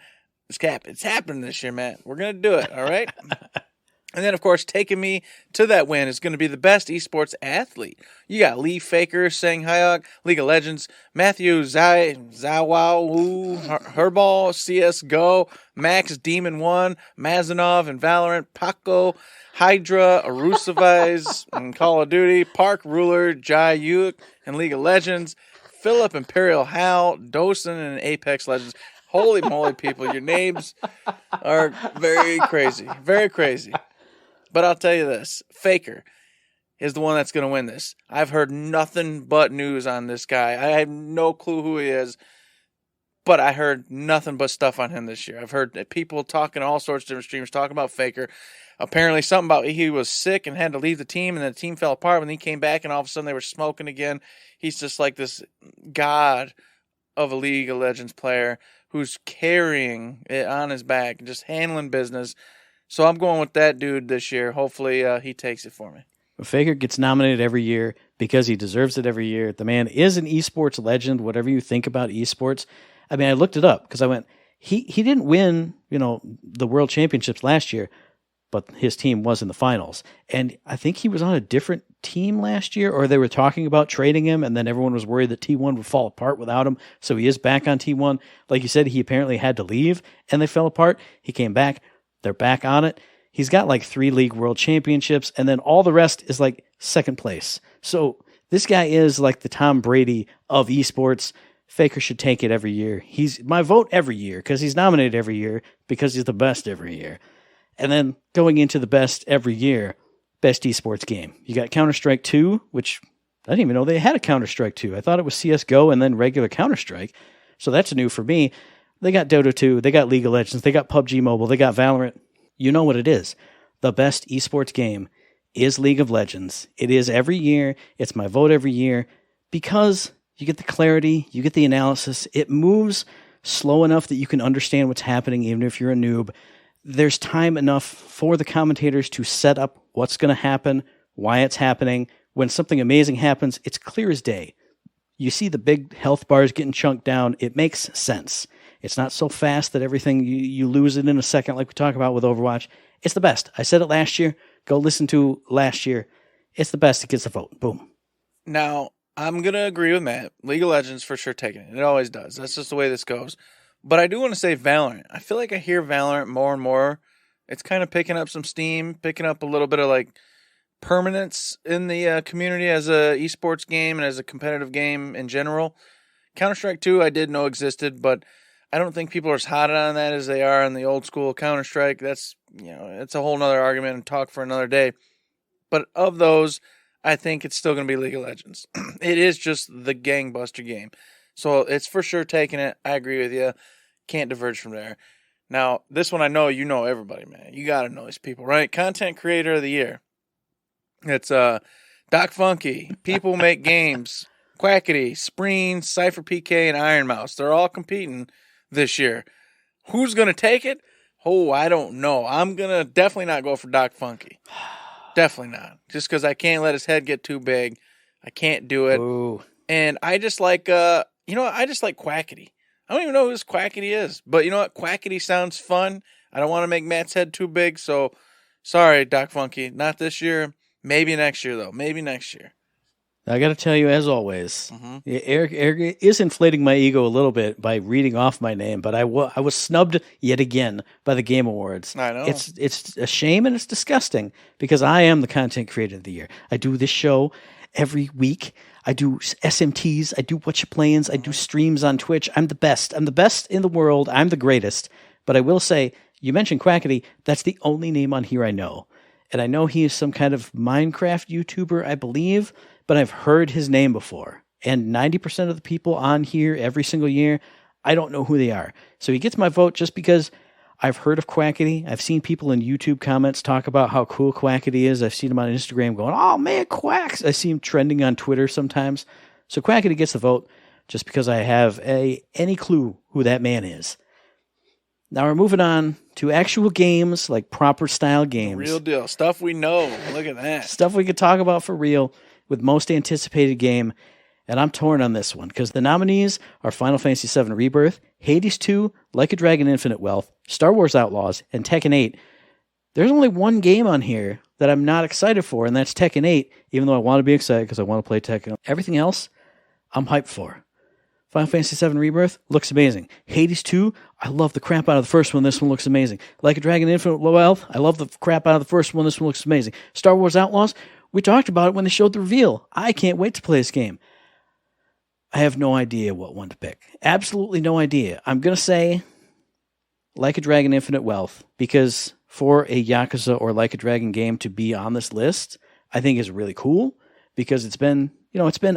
It's happening this year, man. We're going to do it, all right? And then, of course, taking me to that win is going to be the best esports athlete. You got Lee Faker, Sang Hyuk, League of Legends, Matthew Zawau, Herbal, CSGO, Max Demon 1, Mazanov in Valorant, Paco, Hydra, Arusavize in Call of Duty, Park Ruler, Jai Yuk in League of Legends, Philip Imperial Hal, Dosen in Apex Legends. Holy moly, people, your names are very crazy. Very crazy. But I'll tell you this, Faker is the one that's going to win this. I've heard nothing but news on this guy. I have no clue who he is, but I heard nothing but stuff on him this year. I've heard people talking, all sorts of different streamers talking about Faker. Apparently something about he was sick and had to leave the team, and then the team fell apart when he came back, and all of a sudden they were smoking again. He's just like this god of a League of Legends player who's carrying it on his back and just handling business. So I'm going with that dude this year. Hopefully he takes it for me. Faker gets nominated every year because he deserves it every year. The man is an esports legend, whatever you think about esports. I mean, I looked it up because I went, he didn't win, the world championships last year, but his team was in the finals. And I think he was on a different team last year, or they were talking about trading him, and then everyone was worried that T1 would fall apart without him. So he is back on T1. Like you said, he apparently had to leave, and they fell apart. He came back. They're back on it. He's got like 3 league world championships, and then all the rest is like second place. So this guy is like the Tom Brady of esports. Faker should take it every year. He's my vote every year because he's nominated every year because he's the best every year. And then going into the best every year, best esports game. You got Counter-Strike 2, which I didn't even know they had a Counter-Strike 2. I thought it was CSGO and then regular Counter-Strike. So that's new for me. They got Dota 2, they got League of Legends, they got PUBG Mobile, they got Valorant. You know what it is. The best esports game is League of Legends. It is every year. It's my vote every year because you get the clarity, you get the analysis. It moves slow enough that you can understand what's happening even if you're a noob. There's time enough for the commentators to set up what's going to happen, why it's happening. When something amazing happens, it's clear as day. You see the big health bars getting chunked down. It makes sense. It's not so fast that everything, you lose it in a second like we talk about with Overwatch. It's the best. I said it last year. Go listen to last year. It's the best. It gets a vote. Boom. Now, I'm going to agree with Matt. League of Legends for sure taking it. It always does. That's just the way this goes. But I do want to say Valorant. I feel like I hear Valorant more and more. It's kind of picking up some steam, picking up a little bit of like permanence in the community as a esports game and as a competitive game in general. Counter-Strike 2 I did know existed, but I don't think people are as hot on that as they are on the old school Counter-Strike. That's, it's a whole nother argument and talk for another day. But of those, I think it's still going to be League of Legends. It is just the gangbuster game. So it's for sure taking it. I agree with you. Can't diverge from there. Now, this one I know you know everybody, man. You got to know these people, right? Content Creator of the Year. It's Doc Funky, People Make Games, Quackity, Spreen, Cypher PK, and Iron Mouse. They're all competing this year. Who's going to take it? Oh, I don't know. I'm going to definitely not go for Doc Funky. Definitely not. Just because I can't let his head get too big. I can't do it. Ooh. And I just like, I just like Quackity. I don't even know who this Quackity is. But you know what? Quackity sounds fun. I don't want to make Matt's head too big. So, sorry, Doc Funky. Not this year. Maybe next year, though. Maybe next year. I got to tell you, as always, Eric is inflating my ego a little bit by reading off my name, but I was snubbed yet again by the Game Awards. I know. It's a shame and it's disgusting because I am the Content Creator of the Year. I do this show every week. I do SMTs. I do What You Playins. I do streams on Twitch. I'm the best. I'm the best in the world. I'm the greatest. But I will say, you mentioned Quackity. That's the only name on here I know. And I know he is some kind of Minecraft YouTuber, I believe, but I've heard his name before. And 90% of the people on here every single year, I don't know who they are. So he gets my vote just because I've heard of Quackity. I've seen people in YouTube comments talk about how cool Quackity is. I've seen him on Instagram going, oh man, Quacks. I see him trending on Twitter sometimes. So Quackity gets the vote just because I have any clue who that man is. Now we're moving on to actual games, like proper style games. Real deal. Stuff we know. Look at that. Stuff we could talk about for real with most anticipated game. And I'm torn on this one because the nominees are Final Fantasy VII Rebirth, Hades 2, Like a Dragon Infinite Wealth, Star Wars Outlaws, and Tekken 8. There's only one game on here that I'm not excited for, and that's Tekken 8, even though I want to be excited because I want to play Tekken. Everything else, I'm hyped for. Final Fantasy VII Rebirth looks amazing. Hades 2, I love the crap out of the first one. This one looks amazing. Like a Dragon Infinite Wealth, I love the crap out of the first one. This one looks amazing. Star Wars Outlaws, we talked about it when they showed the reveal. I can't wait to play this game. I have no idea what one to pick. Absolutely no idea. I'm going to say Like a Dragon Infinite Wealth, because for a Yakuza or Like a Dragon game to be on this list, I think is really cool, because it's been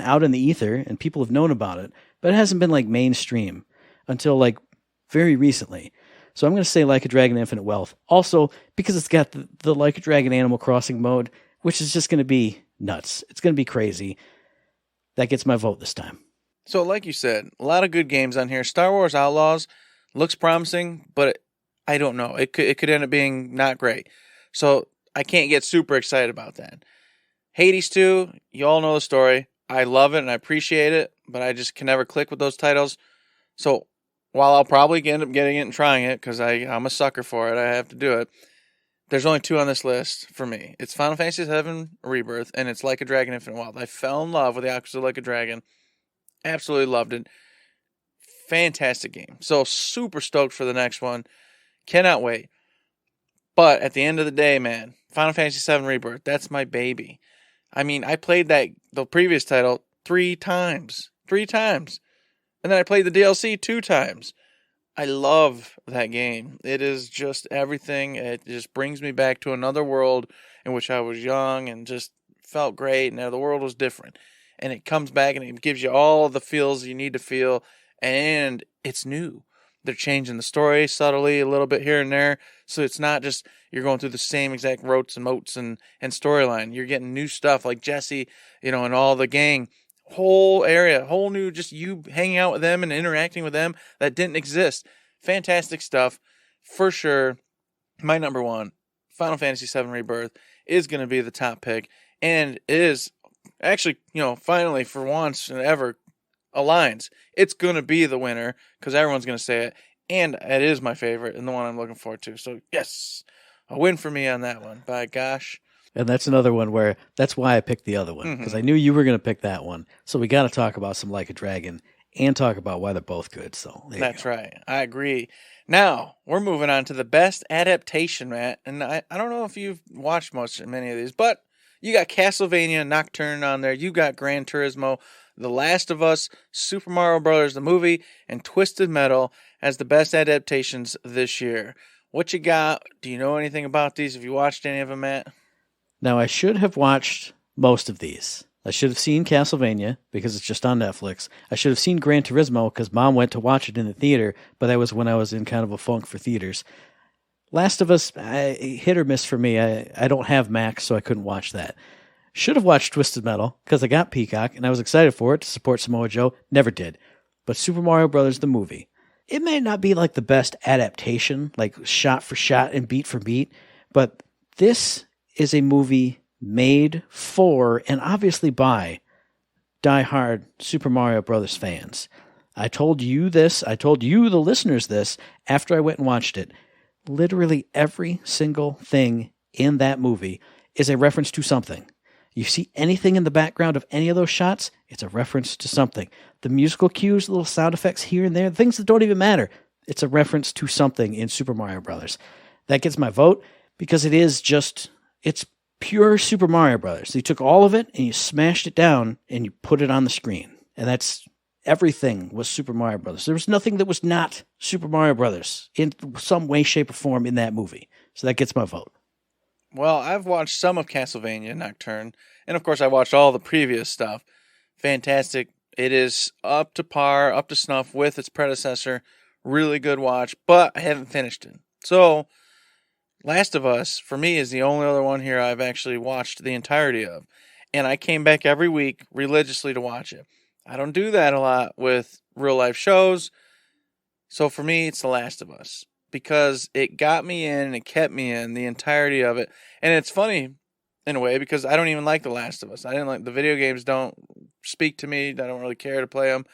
out in the ether and people have known about it, but it hasn't been like mainstream until like very recently. So I'm going to say Like a Dragon Infinite Wealth. Also, because it's got the Like a Dragon Animal Crossing mode, which is just going to be nuts. It's going to be crazy. That gets my vote this time. So like you said, a lot of good games on here. Star Wars Outlaws looks promising, but I don't know. It could end up being not great. So I can't get super excited about that. Hades 2, you all know the story. I love it and I appreciate it, but I just can never click with those titles. So while I'll probably end up getting it and trying it, because I'm a sucker for it, I have to do it, there's only two on this list for me. It's Final Fantasy VII Rebirth, and it's Like a Dragon Infinite Wealth. I fell in love with the Yakuza Like a Dragon. Absolutely loved it. Fantastic game. So super stoked for the next one. Cannot wait. But at the end of the day, man, Final Fantasy VII Rebirth, that's my baby. I mean, I played the previous title 3 times. 3 times. And then I played the DLC 2 times. I love that game. It is just everything. It just brings me back to another world in which I was young and just felt great. And the world was different. And it comes back and it gives you all the feels you need to feel. And it's new. They're changing the story subtly a little bit here and there. So it's not just you're going through the same exact rotes and motes and storyline. You're getting new stuff like Jesse, and all the gang. Whole area, whole new, just you hanging out with them and interacting with them that didn't exist. Fantastic stuff. For sure, my number one, Final Fantasy VII Rebirth, is going to be the top pick. And it is actually, finally, for once and ever, aligns. It's going to be the winner because everyone's going to say it. And it is my favorite and the one I'm looking forward to. So, yes, a win for me on that one. By gosh. And that's another one where that's why I picked the other one, because I knew you were going to pick that one. So we got to talk about some Like a Dragon and talk about why they're both good. So that's right. I agree. Now we're moving on to the best adaptation, Matt. And I don't know if you've watched many of these, but you got Castlevania Nocturne on there. You got Gran Turismo, The Last of Us, Super Mario Brothers the movie, and Twisted Metal as the best adaptations this year. What you got? Do you know anything about these? Have you watched any of them, Matt? Now, I should have watched most of these. I should have seen Castlevania, because it's just on Netflix. I should have seen Gran Turismo, because Mom went to watch it in the theater, but that was when I was in kind of a funk for theaters. Last of Us, hit or miss for me. I don't have Max, so I couldn't watch that. Should have watched Twisted Metal, because I got Peacock, and I was excited for it to support Samoa Joe. Never did. But Super Mario Brothers, the movie. It may not be like the best adaptation, like shot for shot and beat for beat, but this is a movie made for and obviously by die-hard Super Mario Brothers fans. I told you this, I told you, the listeners, this after I went and watched it. Literally every single thing in that movie is a reference to something. You see anything in the background of any of those shots, it's a reference to something. The musical cues, little sound effects here and there, things that don't even matter. It's a reference to something in Super Mario Brothers. That gets my vote because it's pure Super Mario Brothers. You took all of it and you smashed it down and you put it on the screen. And that's everything was Super Mario Brothers. There was nothing that was not Super Mario Brothers in some way, shape, or form in that movie. So that gets my vote. Well, I've watched some of Castlevania Nocturne, and of course I watched all the previous stuff. Fantastic. It is up to par, up to snuff with its predecessor. Really good watch, but I haven't finished it. So, Last of Us, for me, is the only other one here I've actually watched the entirety of. And I came back every week religiously to watch it. I don't do that a lot with real-life shows. So for me, it's The Last of Us. because it got me in and it kept me in the entirety of it. And it's funny in a way because I don't even like The Last of Us. I didn't like the video games. Don't speak to me. I don't really care to play them.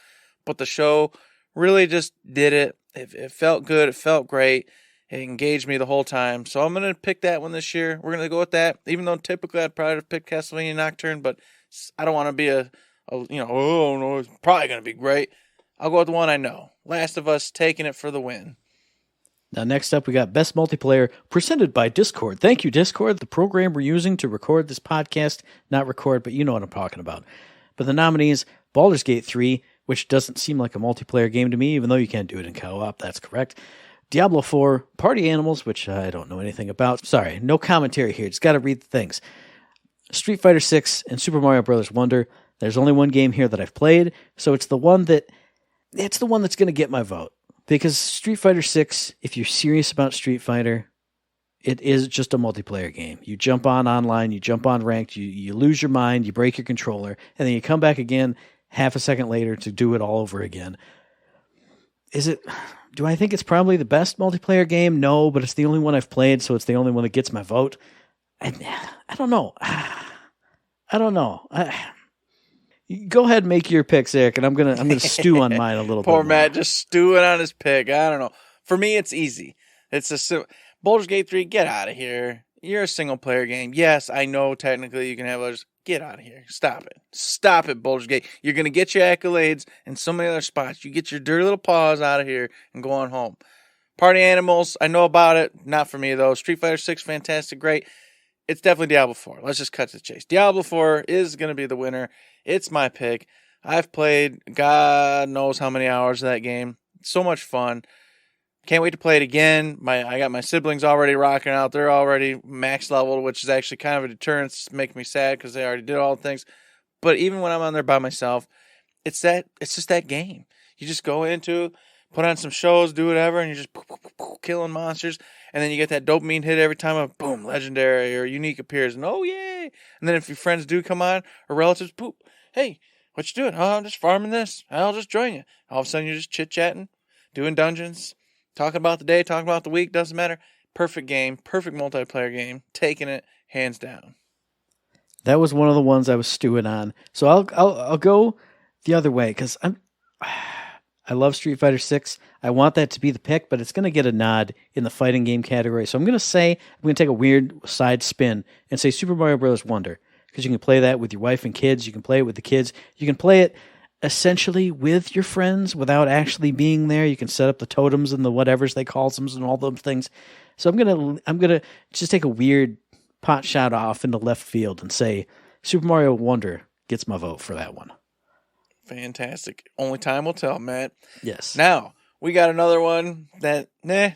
But the show really just did it. It felt good. It felt great. It engaged me the whole time. So I'm going to pick that one this year. We're going to go with that. Even though typically I'd probably have picked Castlevania Nocturne, but I don't want to be oh no, it's probably going to be great. I'll go with the one I know. Last of Us, taking it for the win. Now, next up, we got Best Multiplayer presented by Discord. Thank you, Discord, the program we're using to record this podcast. Not record, but you know what I'm talking about. But the nominees, Baldur's Gate 3, which doesn't seem like a multiplayer game to me, even though you can't do it in co-op. That's correct. Diablo 4, Party Animals, which I don't know anything about. Sorry, no commentary here. Just got to read the things. Street Fighter 6 and Super Mario Bros. Wonder. There's only one game here that I've played, so it's the one that's going to get my vote. Because Street Fighter 6, if you're serious about Street Fighter, it is just a multiplayer game. You jump on online, you jump on ranked, you lose your mind, you break your controller, and then you come back again half a second later to do it all over again. Do I think it's probably the best multiplayer game? No, but it's the only one I've played, so it's the only one that gets my vote. I don't know. I don't know. Go ahead and make your picks, Eric, and I'm gonna stew on mine a little bit. Poor Matt just stewing on his pick. I don't know. For me, it's easy. Baldur's Gate 3, get out of here. You're a single player game. Yes, I know technically you can have others. Get out of here. Stop it. Stop it, Baldur's Gate. You're going to get your accolades in so many other spots. You get your dirty little paws out of here and go on home. Party Animals, I know about it. Not for me, though. Street Fighter 6, fantastic, great. It's definitely Diablo 4. Let's just cut to the chase. Diablo 4 is going to be the winner. It's my pick. I've played God knows how many hours of that game. So much fun. Can't wait to play it again. I got my siblings already rocking out. They're already max level, which is actually kind of a deterrent. It's making me sad because they already did all the things. But even when I'm on there by myself, it's just that game. You just go into, put on some shows, do whatever, and you're just killing monsters. And then you get that dopamine hit every time a boom, legendary or unique appears. And oh, yay. And then if your friends do come on or relatives, boop, hey, what you doing? Oh, I'm just farming this. I'll just join you. All of a sudden you're just chit-chatting, doing dungeons. Talking about the day, talking about the week, doesn't matter. Perfect game, perfect multiplayer game. Taking it, hands down. That was one of the ones I was stewing on. So I'll go the other way because I love Street Fighter 6. I want that to be the pick, but it's going to get a nod in the fighting game category. So I'm going to take a weird side spin and say Super Mario Bros. Wonder because you can play that with your wife and kids. You can play it with the kids. You can play it essentially with your friends without actually being there. You can set up the totems and the whatevers they call them and all those things. So I'm gonna just take a weird pot shot off into left field and say Super Mario Wonder gets my vote for that one. Fantastic. Only time will tell, Matt. Yes. Now we got another one that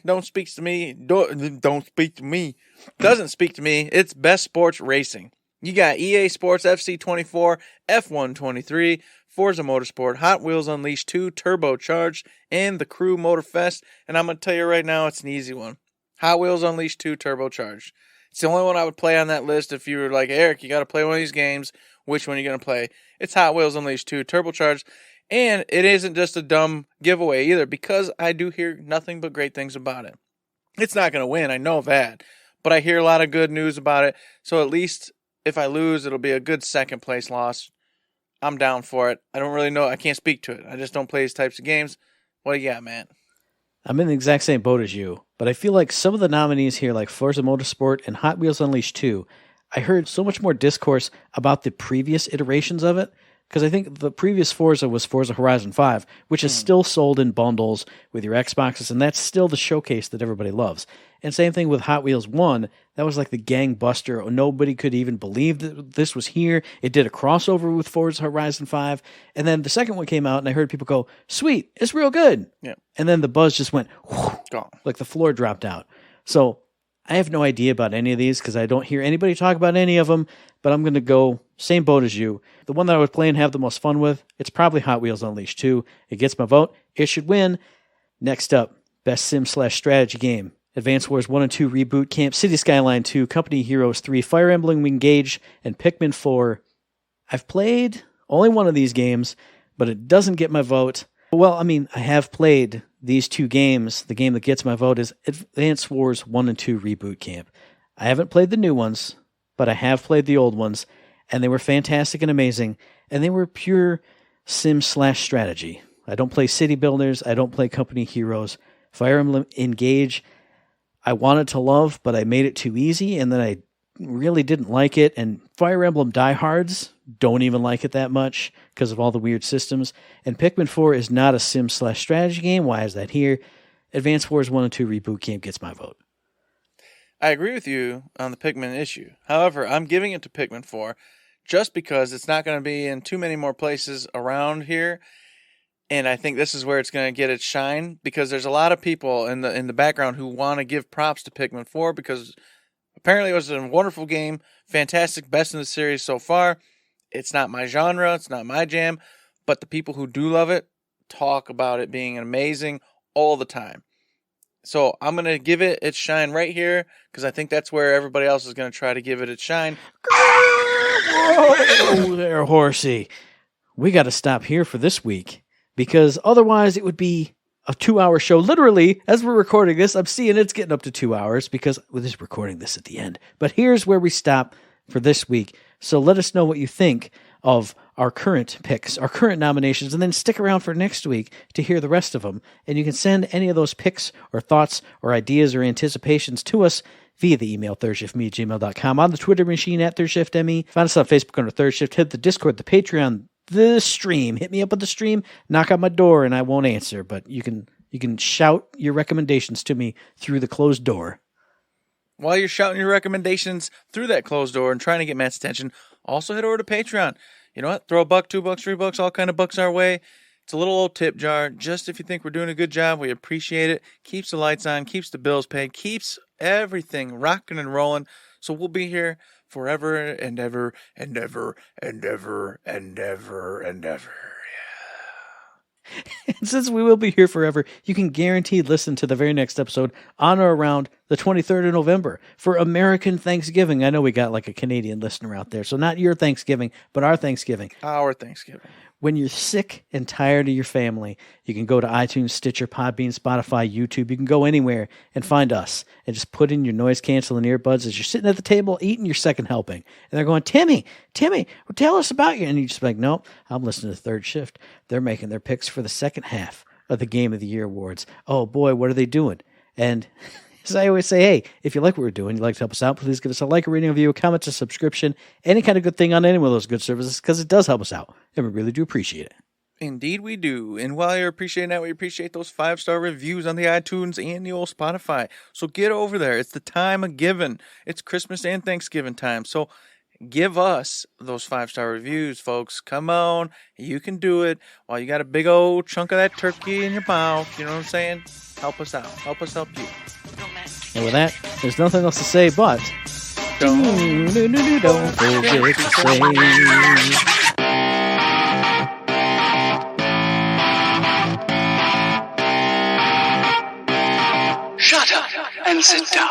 don't speak to me. Don't speak to me. Doesn't speak to me. It's Best Sports Racing. You got EA Sports FC24, F1 23. Forza Motorsport, Hot Wheels Unleashed 2, Turbocharged, and the Crew Motorfest. And I'm going to tell you right now, it's an easy one. Hot Wheels Unleashed 2, Turbocharged. It's the only one I would play on that list if you were like, Eric, you got to play one of these games. Which one are you going to play? It's Hot Wheels Unleashed 2, Turbocharged. And it isn't just a dumb giveaway either because I do hear nothing but great things about it. It's not going to win, I know that. But I hear a lot of good news about it. So at least if I lose, it'll be a good second place loss. I'm down for it. I don't really know. I can't speak to it. I just don't play these types of games. What do you got, man? I'm in the exact same boat as you, but I feel like some of the nominees here, like Forza Motorsport and Hot Wheels Unleashed 2, I heard so much more discourse about the previous iterations of it, because I think the previous Forza was Forza Horizon 5, which is still sold in bundles with your Xboxes, and that's still the showcase that everybody loves. And same thing with Hot Wheels 1. That was like the gangbuster. Nobody could even believe that this was here. It did a crossover with Forza Horizon 5. And then the second one came out, and I heard people go, sweet, it's real good. Yeah. And then the buzz just went, gone. Like the floor dropped out. So I have no idea about any of these because I don't hear anybody talk about any of them, but I'm going to go same boat as you. The one that I would play and have the most fun with, it's probably Hot Wheels Unleashed 2. It gets my vote. It should win. Next up, Best Sim/Strategy Game. Advance Wars 1 and 2 Reboot Camp, City Skyline 2, Company Heroes 3, Fire Emblem Engage, and Pikmin 4. I've played only one of these games, but it doesn't get my vote. Well, I mean, I have played these two games. The game that gets my vote is Advance Wars 1 and 2 Reboot Camp. I haven't played the new ones, but I have played the old ones, and they were fantastic and amazing, and they were pure sim/strategy. I don't play city builders. I don't play company heroes. Fire Emblem Engage, I wanted to love, but I made it too easy, and then I really didn't like it. And Fire Emblem Diehards, don't even like it that much because of all the weird systems. And Pikmin 4 is not a sim/strategy game. Why is that here? Advance Wars 1 and 2 Reboot Camp gets my vote. I agree with you on the Pikmin issue. However, I'm giving it to Pikmin 4 just because it's not going to be in too many more places around here. And I think this is where it's going to get its shine, because there's a lot of people in the background who want to give props to Pikmin 4 because apparently it was a wonderful game, fantastic, best in the series so far. It's not my genre, it's not my jam, but the people who do love it talk about it being amazing all the time. So I'm going to give it its shine right here because I think that's where everybody else is going to try to give it its shine. Oh, there, horsey. We got to stop here for this week because otherwise it would be a 2-hour show. Literally, as we're recording this, I'm seeing it's getting up to 2 hours because we're just recording this at the end. But here's where we stop for this week. So let us know what you think of our current picks, our current nominations, and then stick around for next week to hear the rest of them. And you can send any of those picks or thoughts or ideas or anticipations to us via the email thirdshiftme@gmail.com, on the Twitter machine @ThirdShiftME. Find us on Facebook under Third Shift. Hit the Discord, the Patreon, the stream. Hit me up with the stream. Knock on my door, and I won't answer. But you can shout your recommendations to me through the closed door. While you're shouting your recommendations through that closed door and trying to get Matt's attention, also head over to Patreon. You know what? Throw $1, $2, $3, all kind of bucks our way. It's a little old tip jar. Just if you think we're doing a good job, we appreciate it. Keeps the lights on, keeps the bills paid, keeps everything rocking and rolling. So we'll be here forever and ever and ever and ever and ever and ever. And since we will be here forever, you can guaranteed listen to the very next episode on or around the 23rd of November for American Thanksgiving. I know we got like a Canadian listener out there, so not your Thanksgiving, but our Thanksgiving. Our Thanksgiving. When you're sick and tired of your family, you can go to iTunes, Stitcher, Podbean, Spotify, YouTube. You can go anywhere and find us and just put in your noise-canceling earbuds as you're sitting at the table eating your second helping. And they're going, Timmy, tell us about you. And you just be like, no, I'm listening to Third Shift. They're making their picks for the second half of the Game of the Year awards. Oh, boy, what are they doing? And as I always say, hey, if you like what we're doing, you'd like to help us out, please give us a like, a rating, a review, a comment, a subscription, any kind of good thing on any one of those good services, because it does help us out, and we really do appreciate it. Indeed we do. And while you're appreciating that, we appreciate those 5-star reviews on the iTunes and the old Spotify. So get over there. It's the time of giving. It's Christmas and Thanksgiving time. So give us those 5-star reviews, folks. Come on. You can do it while you got a big old chunk of that turkey in your mouth. You know what I'm saying? Help us out. Help us help you. And with that, there's nothing else to say but don't forget to say. Shut up and sit down.